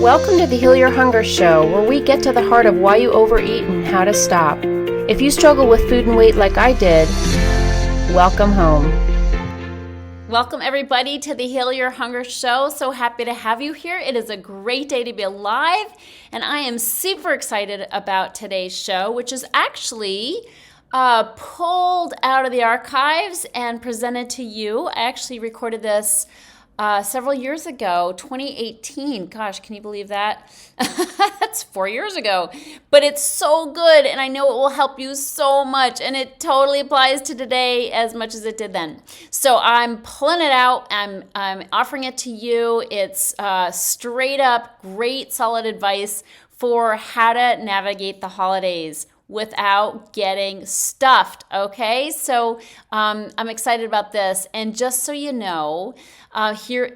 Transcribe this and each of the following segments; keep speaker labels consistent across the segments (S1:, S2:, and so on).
S1: Welcome to the Heal Your Hunger Show, where we get to the heart of why you overeat and how to stop. If you struggle with food and weight like I did, welcome home. Welcome everybody to the Heal Your Hunger Show. So happy to have you here. It is a great day to be alive, and I am super excited about today's show, which is actually pulled out of the archives and presented to you. I actually recorded this several years ago, 2018. Gosh, can you believe that? That's 4 years ago. But it's so good, and I know it will help you so much, and it totally applies to today as much as it did then. So I'm pulling it out. I'm offering it to you. It's straight up great, solid advice for how to navigate the holidays without getting stuffed, okay? So I'm excited about this. And just so you know, here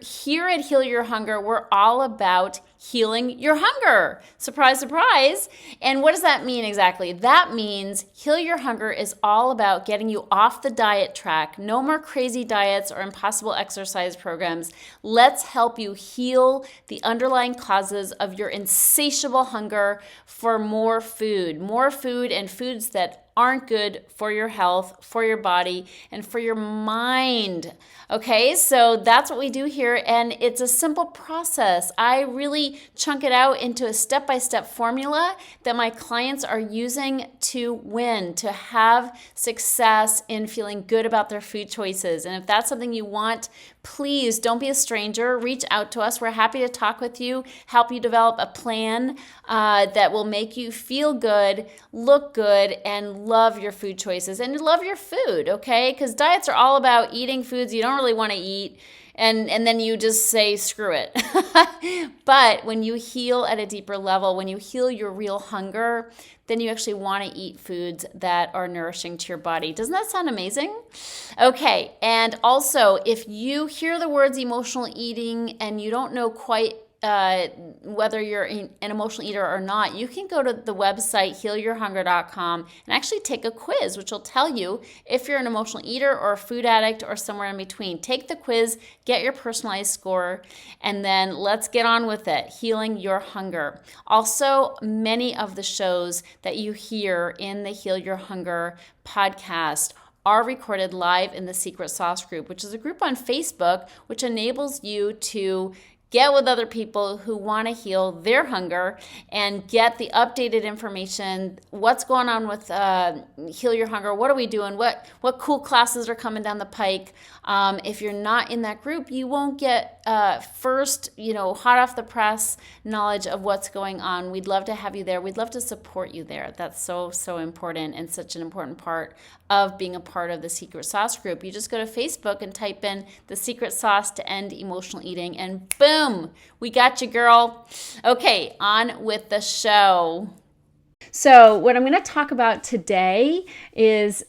S1: at Heal Your Hunger, we're all about healing your hunger. Surprise, surprise. And what does that mean exactly? That means Heal Your Hunger is all about getting you off the diet track. No more crazy diets or impossible exercise programs. Let's help you heal the underlying causes of your insatiable hunger for more food and foods that aren't good for your health, for your body, and for your mind. Okay, so that's what we do here, and it's a simple process. I really chunk it out into a step-by-step formula that my clients are using to win, to have success in feeling good about their food choices. And if that's something you want, please don't be a stranger. Reach out to us. We're happy to talk with you, help you develop a plan that will make you feel good, look good, and love your food choices and love your food, okay? Because diets are all about eating foods you don't really want to eat, and then you just say, screw it. But when you heal at a deeper level, when you heal your real hunger, then you actually want to eat foods that are nourishing to your body. Doesn't that sound amazing? Okay, and also, if you hear the words emotional eating and you don't know quite whether you're an emotional eater or not, you can go to the website healyourhunger.com and actually take a quiz, which will tell you if you're an emotional eater or a food addict or somewhere in between. Take the quiz, get your personalized score, and then let's get on with it, healing your hunger. Also, many of the shows that you hear in the Heal Your Hunger podcast are recorded live in the Secret Sauce group, which is a group on Facebook which enables you to get with other people who want to heal their hunger and get the updated information. What's going on with Heal Your Hunger? What are we doing? What cool classes are coming down the pike? If you're not in that group, you won't get first, hot off the press knowledge of what's going on. We'd love to have you there. We'd love to support you there. That's so, so important and such an important part of being a part of the Secret Sauce group. You just go to Facebook and type in the Secret Sauce to End Emotional Eating, and boom, we got you, girl. Okay, on with the show. So what I'm going to talk about today is,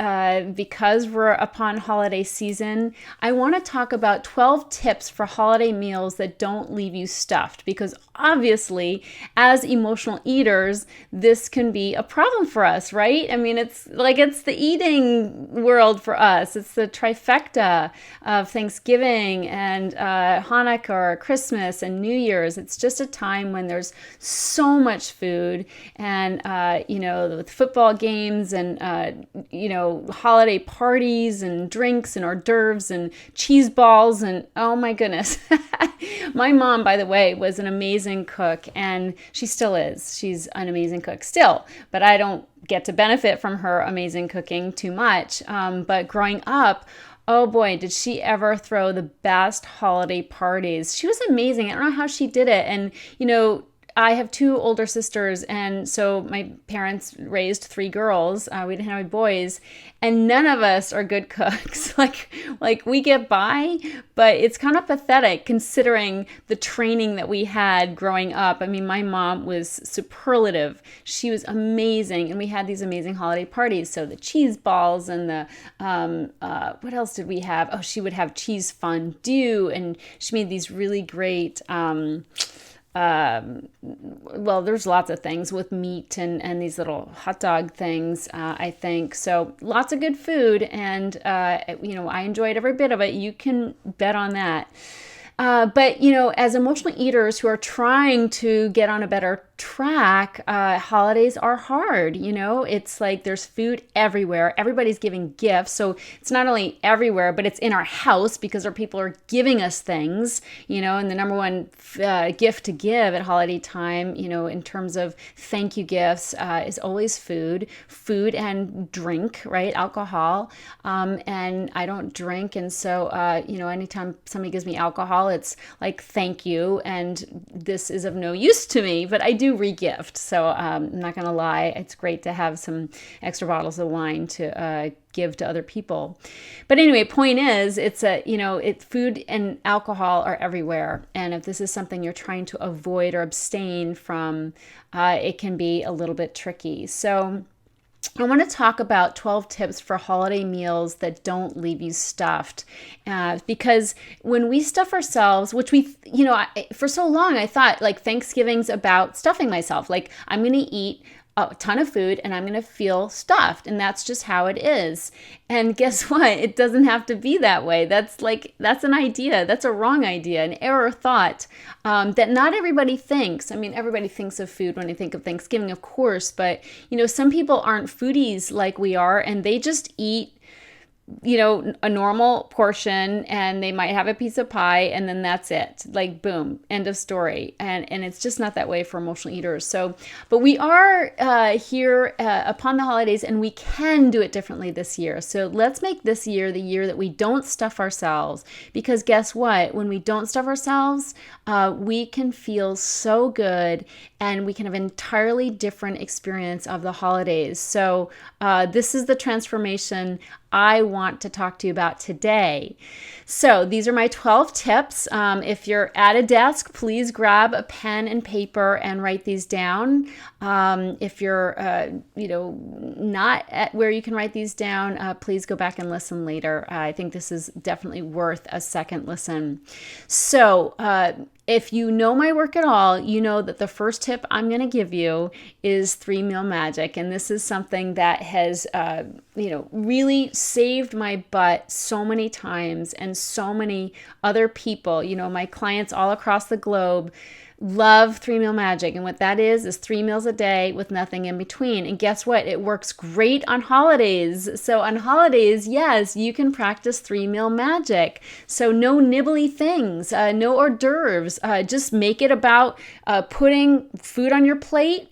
S1: because we're upon holiday season, I want to talk about 12 tips for holiday meals that don't leave you stuffed, because obviously, as emotional eaters, this can be a problem for us, right? I mean, it's the eating world for us. It's the trifecta of Thanksgiving and Hanukkah or Christmas and New Year's. It's just a time when there's so much food and with football games and, holiday parties and drinks and hors d'oeuvres and cheese balls and, oh my goodness. My mom, by the way, was an amazing cook, and she still is. She's an amazing cook still, but I don't get to benefit from her amazing cooking too much. But growing up, oh boy, did she ever throw the best holiday parties. She was amazing. I don't know how she did it. And, I have two older sisters, and so my parents raised three girls. We didn't have any boys, and none of us are good cooks. Like we get by, but it's kind of pathetic considering the training that we had growing up. I mean, my mom was superlative. She was amazing, and we had these amazing holiday parties. So the cheese balls and the what else did we have? Oh, she would have cheese fondue, and she made these really great. There's lots of things with meat and these little hot dog things, I think. So lots of good food, and I enjoyed every bit of it. You can bet on that. But, as emotional eaters who are trying to get on a better track, holidays are hard. It's like there's food everywhere. Everybody's giving gifts. So it's not only everywhere, but it's in our house because our people are giving us things, and the number one gift to give at holiday time, in terms of thank you gifts, is always food and drink, right? Alcohol. And I don't drink. And so, anytime somebody gives me alcohol, it's like, thank you. And this is of no use to me, but I do regift. So I'm not going to lie. It's great to have some extra bottles of wine to give to other people. But anyway, point is, food and alcohol are everywhere. And if this is something you're trying to avoid or abstain from, it can be a little bit tricky. So I want to talk about 12 tips for holiday meals that don't leave you stuffed. Because when we stuff ourselves, which for so long I thought like Thanksgiving's about stuffing myself. Like I'm going to eat a ton of food and I'm going to feel stuffed. And that's just how it is. And guess what? It doesn't have to be that way. That's an idea. That's a wrong idea, an error thought that not everybody thinks. I mean, everybody thinks of food when they think of Thanksgiving, of course. But, some people aren't foodies like we are, and they just eat a normal portion, and they might have a piece of pie, and then that's it. Like, boom, end of story. And it's just not that way for emotional eaters. So, but we are here upon the holidays, and we can do it differently this year. So let's make this year the year that we don't stuff ourselves, because guess what? When we don't stuff ourselves, we can feel so good, and we can have an entirely different experience of the holidays. So this is the transformation I want to talk to you about today. So these are my 12 tips. If you're at a desk, please grab a pen and paper and write these down. If you're, not at where you can write these down, please go back and listen later. I think this is definitely worth a second listen. So, if you know my work at all, you know that the first tip I'm going to give you is 3-meal magic. And this is something that has, really saved my butt so many times, and so many other people, my clients all across the globe love 3-meal magic. And what that is 3 meals a day with nothing in between. And guess what? It works great on holidays. So on holidays, yes, you can practice 3-meal magic. So no nibbly things, no hors d'oeuvres. Just make it about putting food on your plate,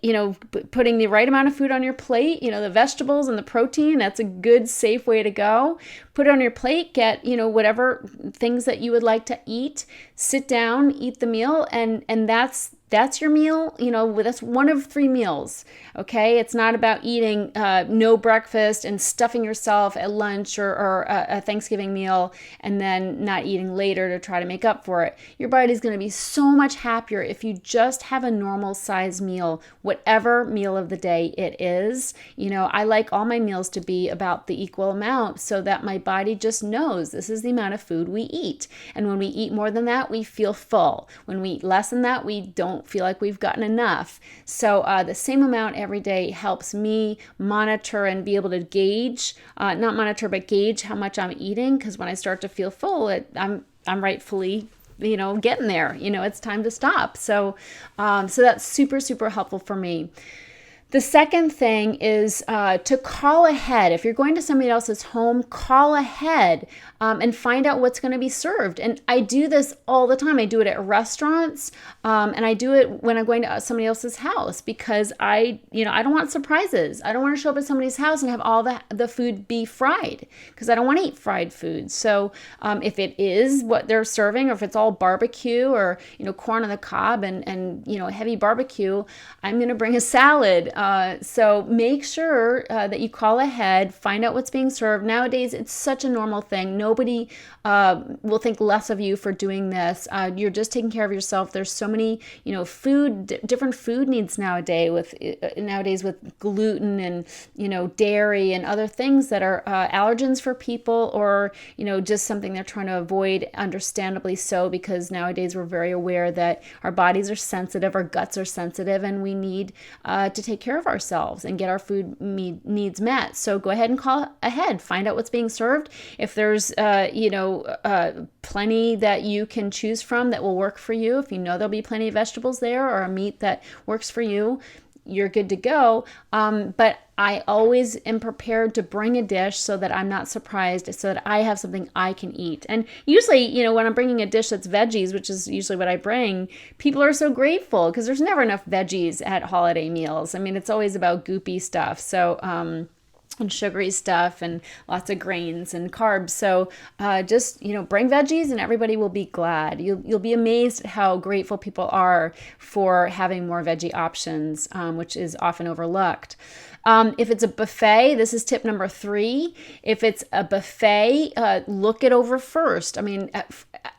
S1: putting the right amount of food on your plate, the vegetables and the protein. That's a good, safe way to go. Put it on your plate, get, whatever things that you would like to eat, sit down, eat the meal, and that's your meal. That's one of 3 meals. Okay. It's not about eating no breakfast and stuffing yourself at lunch or a Thanksgiving meal and then not eating later to try to make up for it. Your body's going to be so much happier if you just have a normal size meal, whatever meal of the day it is. I like all my meals to be about the equal amount so that my body just knows this is the amount of food we eat. And when we eat more than that, we feel full. When we eat less than that, we don't feel like we've gotten enough. So the same amount every day helps me monitor and be able to gauge, not monitor, but gauge how much I'm eating. Because when I start to feel full, I'm rightfully getting there. It's time to stop. So that's super, super helpful for me. The second thing is to call ahead. If you're going to somebody else's home, call ahead and find out what's going to be served. And I do this all the time. I do it at restaurants, and I do it when I'm going to somebody else's house because I don't want surprises. I don't want to show up at somebody's house and have all the food be fried because I don't want to eat fried food. So if it is what they're serving, or if it's all barbecue or corn on the cob and heavy barbecue, I'm going to bring a salad. So make sure that you call ahead, find out what's being served. Nowadays, it's such a normal thing. Nobody will think less of you for doing this. You're just taking care of yourself. There's so many, different food needs nowadays with gluten and, dairy and other things that are allergens for people, or, just something they're trying to avoid, understandably so, because nowadays we're very aware that our bodies are sensitive, our guts are sensitive, and we need to take care of ourselves and get our food needs met. So go ahead and call ahead, find out what's being served. If there's plenty that you can choose from that will work for you. If you know there'll be plenty of vegetables there or a meat that works for you, you're good to go. But I always am prepared to bring a dish so that I'm not surprised, so that I have something I can eat. And usually, when I'm bringing a dish that's veggies, which is usually what I bring, people are so grateful because there's never enough veggies at holiday meals. I mean, it's always about goopy stuff. So, and sugary stuff and lots of grains and carbs. So just, bring veggies and everybody will be glad. You'll be amazed at how grateful people are for having more veggie options, which is often overlooked. If it's a buffet, this is tip number 3. If it's a buffet, look it over first. I mean,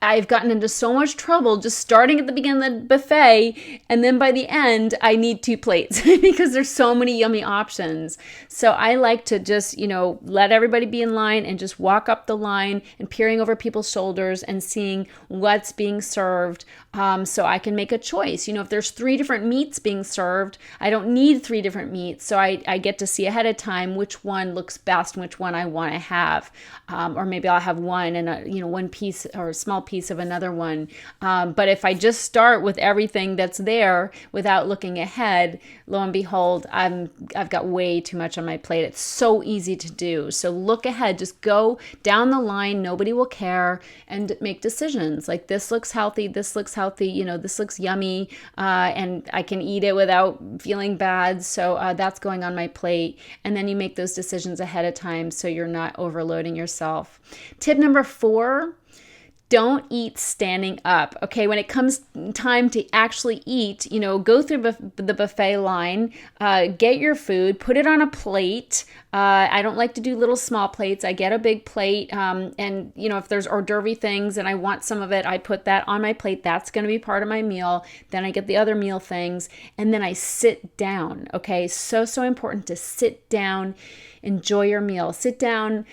S1: I've gotten into so much trouble just starting at the beginning of the buffet, and then by the end, I need 2 plates because there's so many yummy options. So I like to just, let everybody be in line and just walk up the line and peering over people's shoulders and seeing what's being served, so I can make a choice. If there's 3 different meats being served, I don't need 3 different meats. So I get to see ahead of time which one looks best and which one I want to have. Or maybe I'll have one and one piece or a small piece of another one. But if I just start with everything that's there without looking ahead, lo and behold, I've got way too much on my plate. It's so easy to do. So look ahead, just go down the line. Nobody will care, and make decisions like this looks healthy, this looks yummy, and I can eat it without feeling bad. So that's going on my plate. And then you make those decisions ahead of time so you're not overloading yourself. Tip number 4, don't eat standing up. Okay, when it comes time to actually eat, go through the buffet line, get your food, put it on a plate. I don't like to do little small plates. I get a big plate, and if there's hors d'oeuvre things and I want some of it, I put that on my plate. That's going to be part of my meal. Then I get the other meal things, and then I sit down. Okay, so important to sit down, enjoy your meal. Sit down,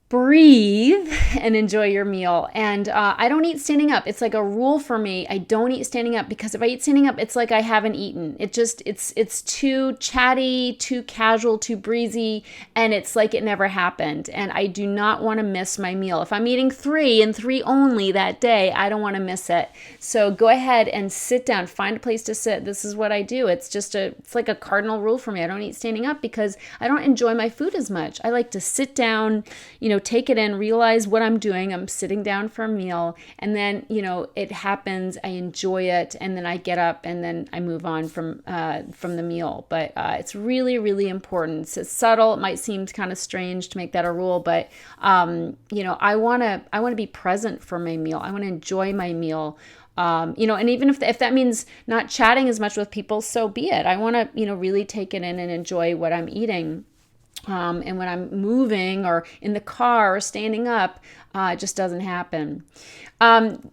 S1: breathe, and enjoy your meal. And I don't eat standing up. It's like a rule for me. I don't eat standing up because if I eat standing up, it's like I haven't eaten. It's too chatty, too casual, too breezy, and it's like it never happened. And I do not want to miss my meal. If I'm eating 3 and 3 only that day, I don't want to miss it. So go ahead and sit down. Find a place to sit. This is what I do. It's like a cardinal rule for me. I don't eat standing up because I don't enjoy my food as much. I like to sit down, take it in, realize what I'm doing. I'm sitting down for a meal, and then, it happens. I enjoy it, and then I get up, and then I move on from the meal. But it's really, really important. It's subtle. It might seem kind of strange to make that a rule, but I want to be present for my meal. I want to enjoy my meal. And even if that means not chatting as much with people, so be it. I want to, really take it in and enjoy what I'm eating. And when I'm moving or in the car or standing up, it just doesn't happen.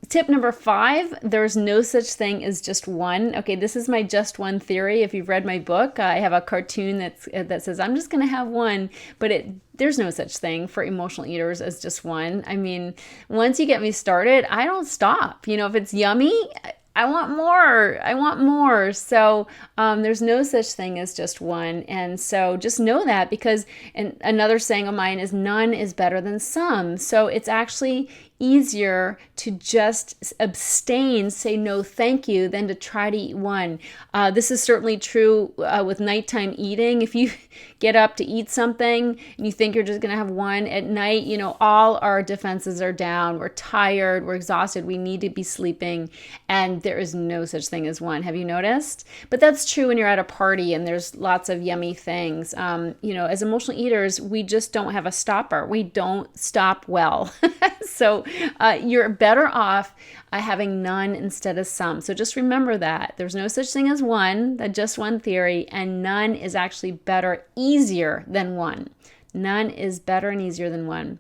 S1: Tip number 5, there's no such thing as just one. Okay, this is my just one theory. If you've read my book, I have a cartoon that says, I'm just going to have one, but there's no such thing for emotional eaters as just one. I mean, once you get me started, I don't stop. If it's yummy, I want more. So there's no such thing as just one. And so just know that, because another saying of mine is none is better than some. So it's actually easier to just abstain, say no thank you, than to try to eat one. This is certainly true with nighttime eating. If you get up to eat something and you think you're just going to have one at night, all our defenses are down. We're tired, we're exhausted, we need to be sleeping, and there is no such thing as one. Have you noticed? But that's true when you're at a party and there's lots of yummy things. As emotional eaters, we just don't have a stopper. We don't stop well. So you're better off having none instead of some. So just remember that. There's no such thing as one, that just one theory, and none is actually better, easier than one. None is better and easier than one.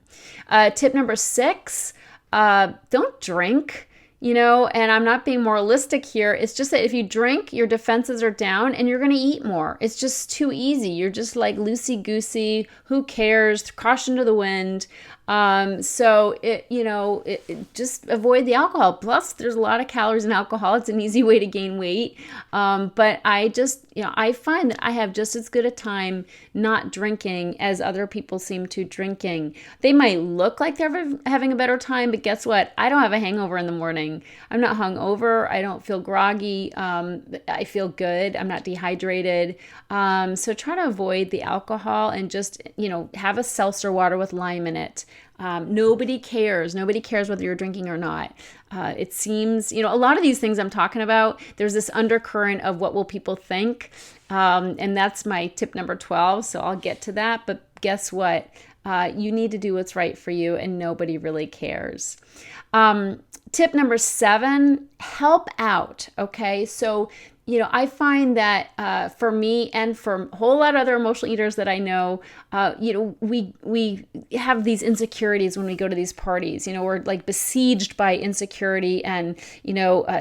S1: Tip number 6, don't drink. And I'm not being moralistic here. It's just that if you drink, your defenses are down and you're going to eat more. It's just too easy. You're just like loosey-goosey. Who cares? Caution to the wind. So just avoid the alcohol. Plus, there's a lot of calories in alcohol. It's an easy way to gain weight. But I find that I have just as good a time not drinking as other people seem to drinking. They might look like they're having a better time, but guess what? I don't have a hangover in the morning. I'm not hungover. I don't feel groggy. I feel good. I'm not dehydrated. So try to avoid the alcohol and just, have a seltzer water with lime in it. Nobody cares. Nobody cares whether you're drinking or not. It seems, a lot of these things I'm talking about, there's this undercurrent of what will people think. And that's my tip number 12. So I'll get to that. But guess what? You need to do what's right for you and nobody really cares. Tip number 7, help out. Okay. So, I find that for me and for a whole lot of other emotional eaters that I know, we have these insecurities when we go to these parties. We're like besieged by insecurity and,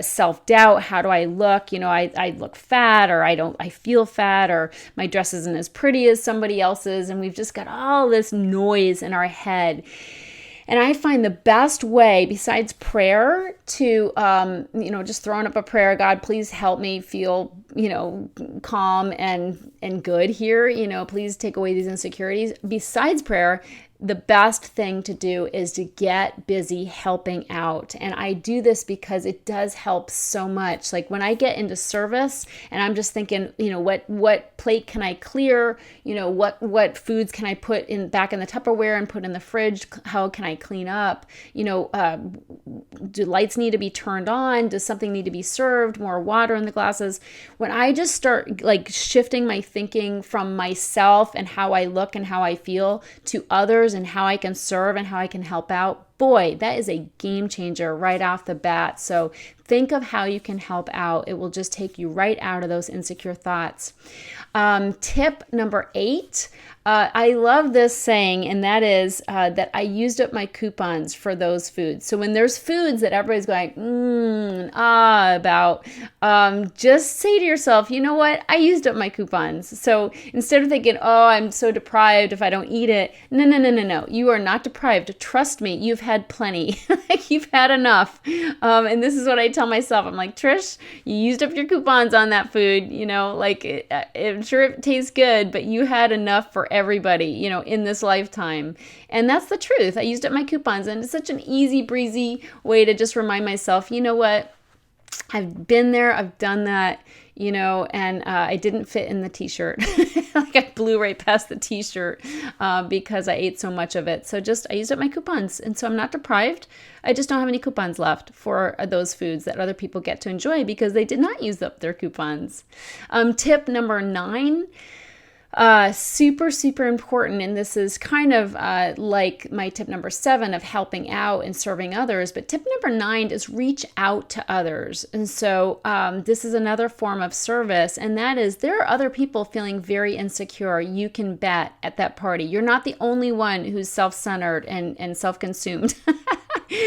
S1: self-doubt. How do I look? I look fat, or I feel fat, or my dress isn't as pretty as somebody else's. And we've just got all this noise in our head. And I find the best way, besides prayer, to, just throwing up a prayer, God, please help me feel, calm and good here. Please take away these insecurities. Besides prayer, the best thing to do is to get busy helping out. And I do this because it does help so much. Like when I get into service and I'm just thinking, what plate can I clear? What foods can I put back in the Tupperware and put in the fridge? How can I clean up? Do lights need to be turned on? Does something need to be served? More water in the glasses? When I just start like shifting my thinking from myself and how I look and how I feel to others and how I can serve and how I can help out, boy, that is a game changer right off the bat. So think of how you can help out. It will just take you right out of those insecure thoughts. Tip number 8, I love this saying, and that is that I used up my coupons for those foods. So when there's foods that everybody's going, about, just say to yourself, you know what? I used up my coupons. So instead of thinking, I'm so deprived if I don't eat it. No. You are not deprived. Trust me, you've had plenty. You've had enough. And this is what I tell myself. I'm like, Trish, you used up your coupons on that food. I'm sure it tastes good, but you had enough for everybody, in this lifetime. And that's the truth. I used up my coupons, and it's such an easy breezy way to just remind myself, you know what? I've been there. I've done that, and I didn't fit in the t-shirt. Like I blew right past the t-shirt because I ate so much of it. So I used up my coupons. And so I'm not deprived. I just don't have any coupons left for those foods that other people get to enjoy because they did not use up their coupons. Tip number 9. Super, super important. And this is kind of like my tip number 7 of helping out and serving others. But tip number 9 is reach out to others. And so this is another form of service. And that is there are other people feeling very insecure. You can bet at that party. You're not the only one who's self-centered and self-consumed.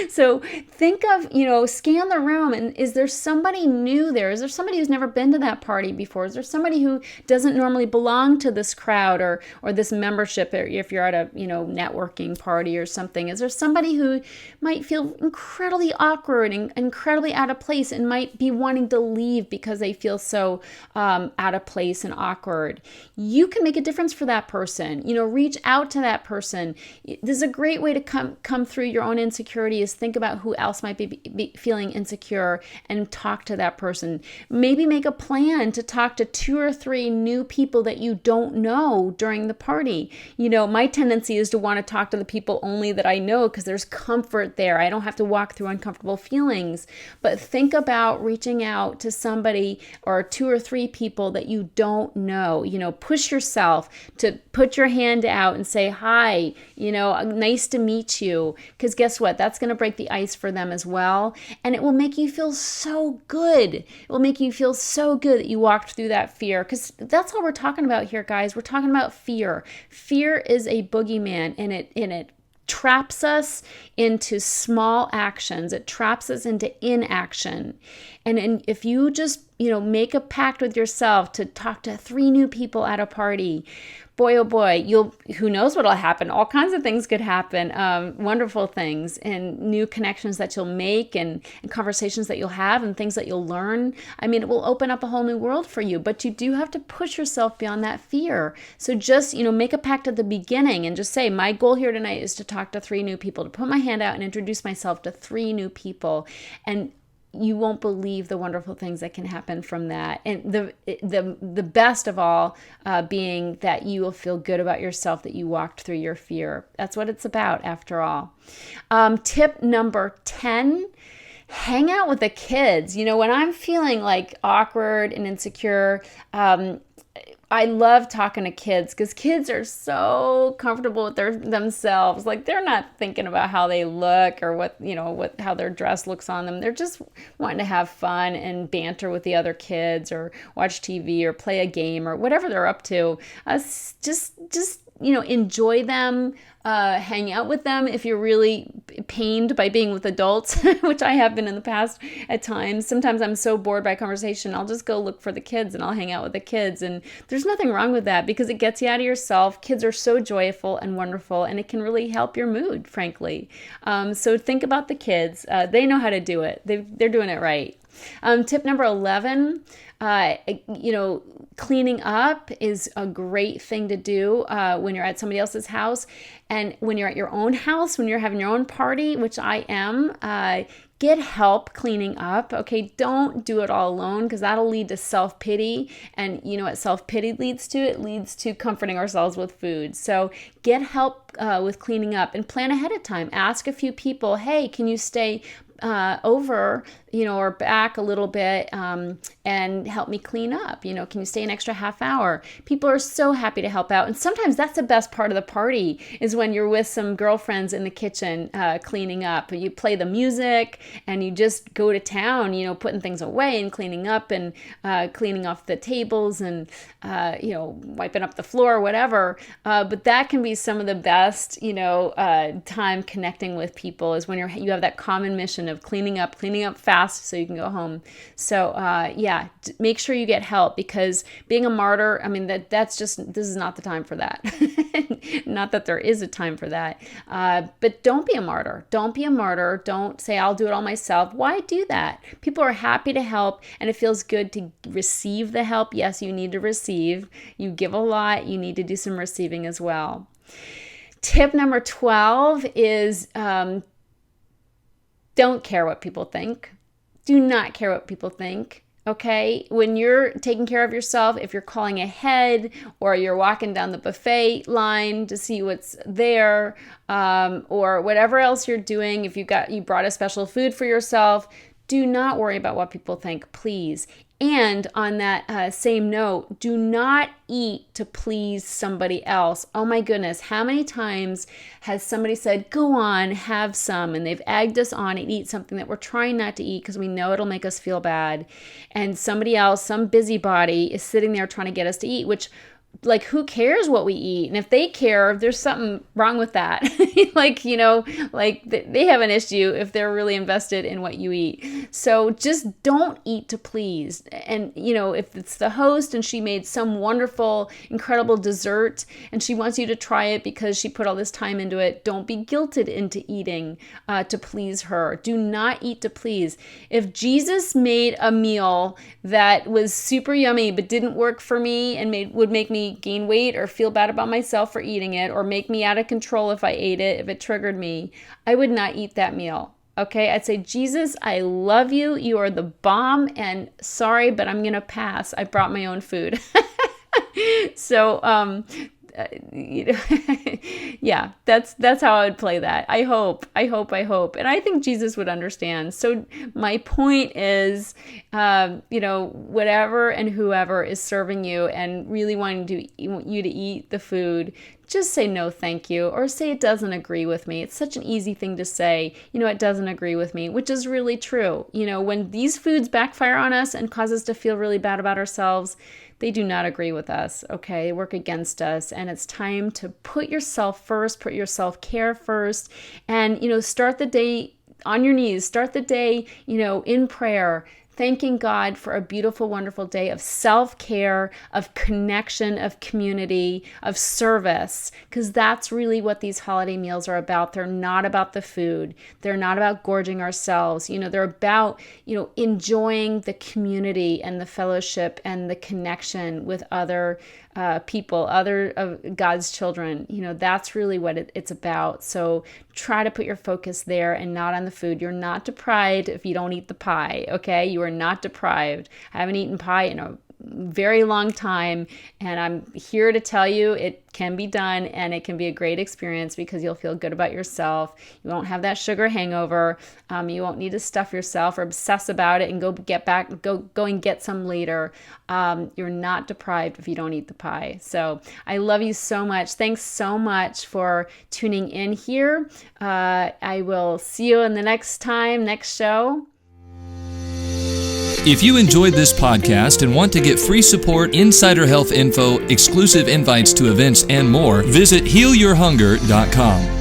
S1: So think of, scan the room, and is there somebody new there? Is there somebody who's never been to that party before? Is there somebody who doesn't normally belong to this crowd or this membership, or if you're at a, networking party or something? Is there somebody who might feel incredibly awkward and incredibly out of place and might be wanting to leave because they feel so out of place and awkward? You can make a difference for that person. Reach out to that person. This is a great way to come through your own insecurity, is think about who else might be feeling insecure and talk to that person. Maybe make a plan to talk to 2 or 3 new people that you don't know during the party. My tendency is to want to talk to the people only that I know because there's comfort there. I don't have to walk through uncomfortable feelings. But think about reaching out to somebody or 2 or 3 people that you don't know. Push yourself to put your hand out and say, hi, nice to meet you. Because guess what? That's going to break the ice for them as well. And it will make you feel so good. It will make you feel so good that you walked through that fear. Because that's all we're talking about here, guys. We're talking about fear. Fear is a boogeyman, and it traps us into small actions. It traps us into inaction. And if you just, make a pact with yourself to talk to 3 new people at a party, boy, oh boy, who knows what'll happen. All kinds of things could happen, wonderful things and new connections that you'll make and conversations that you'll have and things that you'll learn. I mean, it will open up a whole new world for you, but you do have to push yourself beyond that fear. So just, make a pact at the beginning and just say, my goal here tonight is to talk to 3 new people, to put my hand out and introduce myself to 3 new people. And you won't believe the wonderful things that can happen from that. And the best of all being that you will feel good about yourself, that you walked through your fear. That's what it's about, after all. Tip number 10, hang out with the kids. When I'm feeling like awkward and insecure, I love talking to kids because kids are so comfortable with themselves. Like, they're not thinking about how they look or how their dress looks on them. They're just wanting to have fun and banter with the other kids or watch TV or play a game or whatever they're up to. Just enjoy them, hang out with them. If you're really pained by being with adults, which I have been in the past at times, sometimes I'm so bored by conversation, I'll just go look for the kids and I'll hang out with the kids. And there's nothing wrong with that because it gets you out of yourself. Kids are so joyful and wonderful, and it can really help your mood, frankly. So think about the kids. They know how to do it. They're doing it right. Tip number 11, cleaning up is a great thing to do when you're at somebody else's house. And when you're at your own house, when you're having your own party, which I am, get help cleaning up. Okay, don't do it all alone because that'll lead to self-pity. And you know what self-pity leads to? It leads to comforting ourselves with food. So get help with cleaning up and plan ahead of time. Ask a few people, hey, can you stay over, or back a little bit and help me clean up? Can you stay an extra half hour? People are so happy to help out. And sometimes that's the best part of the party is when you're with some girlfriends in the kitchen cleaning up. You play the music and you just go to town, putting things away and cleaning up and cleaning off the tables and, wiping up the floor, whatever. But that can be some of the best, time connecting with people is when you have that common mission of cleaning up fast so you can go home. So make sure you get help because being a martyr, I mean, this is not the time for that. Not that there is a time for that. But don't be a martyr. Don't be a martyr. Don't say, I'll do it all myself. Why do that? People are happy to help and it feels good to receive the help. Yes, you need to receive. You give a lot. You need to do some receiving as well. Tip number 12 is don't care what people think. Do not care what people think. Okay, when you're taking care of yourself, if you're calling ahead or you're walking down the buffet line to see what's there, or whatever else you're doing, if you brought a special food for yourself, do not worry about what people think, please. And on that same note, do not eat to please somebody else. Oh my goodness, how many times has somebody said, go on, have some, and they've egged us on and eat something that we're trying not to eat because we know it'll make us feel bad. And somebody else, some busybody is sitting there trying to get us to eat, which who cares what we eat? And if they care, there's something wrong with that. They have an issue if they're really invested in what you eat. So just don't eat to please. And, if it's the host and she made some wonderful, incredible dessert and she wants you to try it because she put all this time into it, don't be guilted into eating to please her. Do not eat to please. If Jesus made a meal that was super yummy but didn't work for me and would make me gain weight or feel bad about myself for eating it or make me out of control if I ate it, if it triggered me, I would not eat that meal. Okay, I'd say, Jesus, I love you. You are the bomb and sorry, but I'm going to pass. I brought my own food. So, yeah, that's how I would play that. I hope. And I think Jesus would understand. So my point is, whatever and whoever is serving you and really wanting you to eat the food, just say no thank you or say it doesn't agree with me. It's such an easy thing to say, it doesn't agree with me, which is really true. When these foods backfire on us and cause us to feel really bad about ourselves, they do not agree with us, okay? They work against us, and it's time to put yourself first, put your self-care first, and, start the day on your knees, start the day, in prayer. thanking God for a beautiful, wonderful day of self-care, of connection, of community, of service, because that's really what these holiday meals are about. They're not about the food. They're not about gorging ourselves. They're about, enjoying the community and the fellowship and the connection with other people, other of God's children. That's really what it's about. So try to put your focus there and not on the food. You're not deprived if you don't eat the pie, okay? You are not deprived. I haven't eaten pie in a very long time, and I'm here to tell you it can be done, and it can be a great experience because you'll feel good about yourself. You won't have that sugar hangover. You won't need to stuff yourself or obsess about it and go and get some later. You're not deprived if you don't eat the pie. So I love you so much. Thanks so much for tuning in here. I will see you in the next show.
S2: If you enjoyed this podcast and want to get free support, insider health info, exclusive invites to events, and more, visit healyourhunger.com.